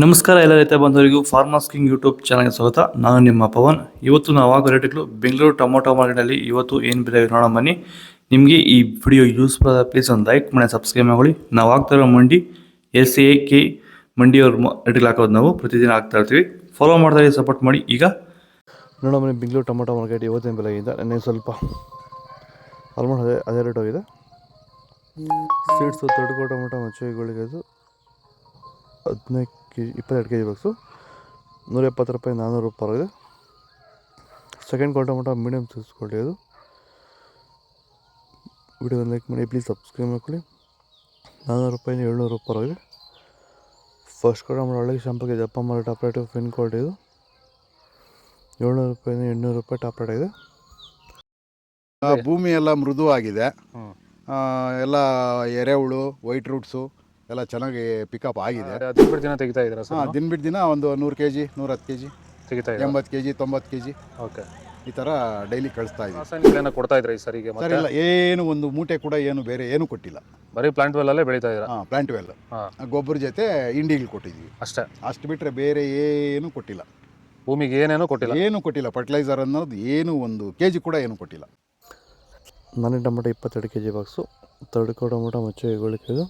ನಮಸ್ಕಾರ ಎಲ್ಲ ರೈತ ಬಂಧುವರಿಗೂ ಫಾರ್ಮರ್ಸ್ ಕಿಂಗ್ ಯೂಟ್ಯೂಬ್ ಚಾನಲ್ಗೆ ಸ್ವಾಗತ. ನಾನು ನಿಮ್ಮ ಪವನ್. ಇವತ್ತು ನಾವು ಆಗೋ ರೇಟ್ಗಳು ಬೆಂಗಳೂರು ಟೊಮೊಟೊ ಮಾರ್ಕೆಟಲ್ಲಿ ಇವತ್ತು ಏನು ಬೆಲೆ ನೋಡೋಣ ಬನ್ನಿ. ನಿಮಗೆ ಈ ವಿಡಿಯೋ ಯೂಸ್ಫುಲ್ ಆದ ಪ್ಲೀಸ್ ಒಂದು ಲೈಕ್ ಮಾಡಿ ಸಬ್ಸ್ಕ್ರೈಬ್ ಮಾಡಿ. ನಾವು ಆಗ್ತಾ ಇರೋ ಮಂಡಿ SAK ಮಂಡಿಯವ್ರ ರೇಟ್ಗಳು ಹಾಕೋದು ನಾವು ಪ್ರತಿದಿನ ಆಗ್ತಾ ಇರ್ತೀವಿ. ಫಾಲೋ ಮಾಡ್ತಾ ಸಪೋರ್ಟ್ ಮಾಡಿ. ಈಗ ನೋಡೋಣ ಬನ್ನಿ ಬೆಂಗಳೂರು ಟೊಮೊಟೊ ಮಾರ್ಕೆಟ್ ಇವತ್ತಿನ ಬೆಲೆಗಿಂತ ನೆನ್ನೆ ಸ್ವಲ್ಪ ಆಲ್ಮೋಸ್ಟ್ ಅದೇ ರೇಟ್ ಹೋಗಿದೆ. ಸೀಡ್ಸು ತೊಡಗೋ ಟೊಮೊಟೊ ಮಚ್ಚೆಗಳಿಗೆ ಅದು 15 kg 22 kg ಬಾಕ್ಸು 170 ರೂಪಾಯಿ 400 ರೂಪಾಯಿ ಇದೆ. Second quality tomato medium size quality ಅದು. ವಿಡಿಯೋ ಲೈಕ್ ಮಾಡಿ ಪ್ಲೀಸ್ ಸಬ್ಸ್ಕ್ರೈಬ್ ಮಾಡ್ಕೊಳ್ಳಿ. 400 ರೂಪಾಯಿ 700 ರೂಪಾಯಿ ಇದೆ. ಫಸ್ಟ್ ಕ್ವಾಲಿಟಿ ಟೊಮೊಟೊ ಒಳ್ಳೆ ಶಾಂಪಲ್ಗೆ ದಪ್ಪ ಮಾರೋ ಟಾಪ್ ರೇಟು ಫೈನ್ ಕ್ವಾಲಿಟಿ ಇದು 700 ರೂಪಾಯಿ 800 ರೂಪಾಯಿ ಟಾಪ್ ರೇಟ್ ಆಗಿದೆ. ಭೂಮಿ ಎಲ್ಲ ಮೃದುವಾಗಿದೆ, ಎಲ್ಲ ಎರೆಹುಳು ವೈಟ್ ರೂಟ್ಸು ಎಲ್ಲ ಚೆನ್ನಾಗಿ ಪಿಕಪ್ ಆಗಿದೆ. ದಿನ ಬಿಟ್ಟು ದಿನ ತೆಗಿತಾ ಇದ್ದೀರಾ ಸರ್? ದಿನ ಬಿಟ್ಟು ದಿನ ಒಂದು 100 kg 110 kg ತೆಗಿತಾ ಇದ್ದೀರಾ? 80 kg 90 kg ಓಕೆ. ಈ ಥರ ಡೈಲಿ ಕಳಿಸ್ತಾ ಇದ್ದೀವಿ. ರಾಸಾಯನಿಕ ಕೊಡ್ತಾ ಇದ್ರಾ ಈ ಸರಿಗೆ? ಸರ್ ಇಲ್ಲ, ಏನು ಒಂದು ಮೂಟೆ ಕೂಡ ಏನು ಬೇರೆ ಏನು ಕೊಟ್ಟಿಲ್ಲ. ಬರೀ ಪ್ಲಾಂಟ್ ವೆಲ್ಲಲ್ಲೇ ಬೆಳೀತಾ ಇದ್ದೀರಾ? ಪ್ಲಾಂಟ್ ವೆಲ್ ಗೊಬ್ಬರ ಜೊತೆ ಇಂಡಿಗಳು ಕೊಟ್ಟಿದ್ದೀವಿ ಅಷ್ಟೇ. ಅಷ್ಟು ಬಿಟ್ಟರೆ ಬೇರೆ ಏನು ಕೊಟ್ಟಿಲ್ಲ. ಭೂಮಿಗೆ ಏನೇನೂ ಕೊಟ್ಟಿಲ್ಲ? ಏನು ಕೊಟ್ಟಿಲ್ಲ. ಫರ್ಟಿಲೈಸರ್ ಅನ್ನೋದು ಏನು 1 kg ಕೂಡ ಏನು ಕೊಟ್ಟಿಲ್ಲ. ಮನೆ ಟೊಮೊಟೊ 22 kg ಬಾಕ್ಸು ತಡ್ಕೋ ಟೊಮೊಟೊ ಮಚ್ಚೆಗಳಿದ್ದು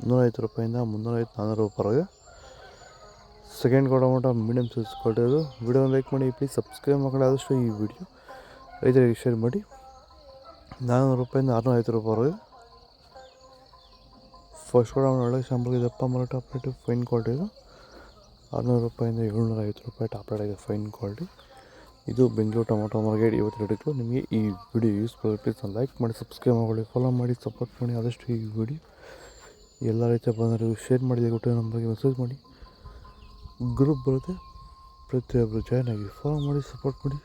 150 ರೂಪಾಯಿಂದ 350 400 ರೂಪಾಯಿ. ಸೆಕೆಂಡ್ ಟೊಮೊಟೊ ಮೀಡಿಯಮ್ ಸೈಜ್ ಕೊಟ್ಟಿರೋದು. ವಿಡಿಯೋ ಲೈಕ್ ಮಾಡಿ ಪ್ಲೀಸ್ ಸಬ್ಸ್ಕ್ರೈಬ್ ಮಾಡಿ. ಆದಷ್ಟು ಈ ವಿಡಿಯೋ ರೈತರಿಗೆ ಶೇರ್ ಮಾಡಿ. 400 ರೂಪಾಯಿಂದ 650 ರೂಪಾಯಿ. ಫಸ್ಟ್ ಟೊಮೊಟೊ ಒಳ್ಳೆ ಶಾಂಪಲ್ಗೆ ದಪ್ಪ ಮಾರೋ ಟಾಪ್ ರೇಟು ಫೈನ್ ಕ್ವಾಲಿಟಿ ಇದು 600 ರೂಪಾಯಿಂದ 750 ರೂಪಾಯಿ ಟಾಪ್ ರೇಟ್ ಆಗಿದೆ ಫೈನ್ ಕ್ವಾಲಿಟಿ. ಇದು ಬೆಂಗಳೂರು ಟೊಮೊಟೊ ಮಾರ್ಕೆಟ್ ಇವತ್ತು ರೇಟ್ಗಳು. ನಿಮಗೆ ಈ ವಿಡಿಯೋ ಯೂಸ್ಫುಲ್ ಪ್ಲೀಸ್ ಲೈಕ್ ಮಾಡಿ ಸಬ್ಸ್ಕ್ರೈಬ್ ಮಾಡಿ ಫಾಲೋ ಮಾಡಿ ಸಪೋರ್ಟ್ ಮಾಡಿ. ಆದಷ್ಟು ಈ ವಿಡಿಯೋ ಎಲ್ಲ ರೈತ ಬಂದವರಿಗೂ ಶೇರ್ ಮಾಡಿ. ಕೊಟ್ಟು ನಂಬರ್ಗೆ ಮೆಸೇಜ್ ಮಾಡಿ. ಗ್ರೂಪ್ ಬರುತ್ತೆ, ಪ್ರತಿಯೊಬ್ಬರು ಜಾಯ್ನ್ ಆಗಿ ಫಾಲೋ ಮಾಡಿ ಸಪೋರ್ಟ್ ಮಾಡಿ.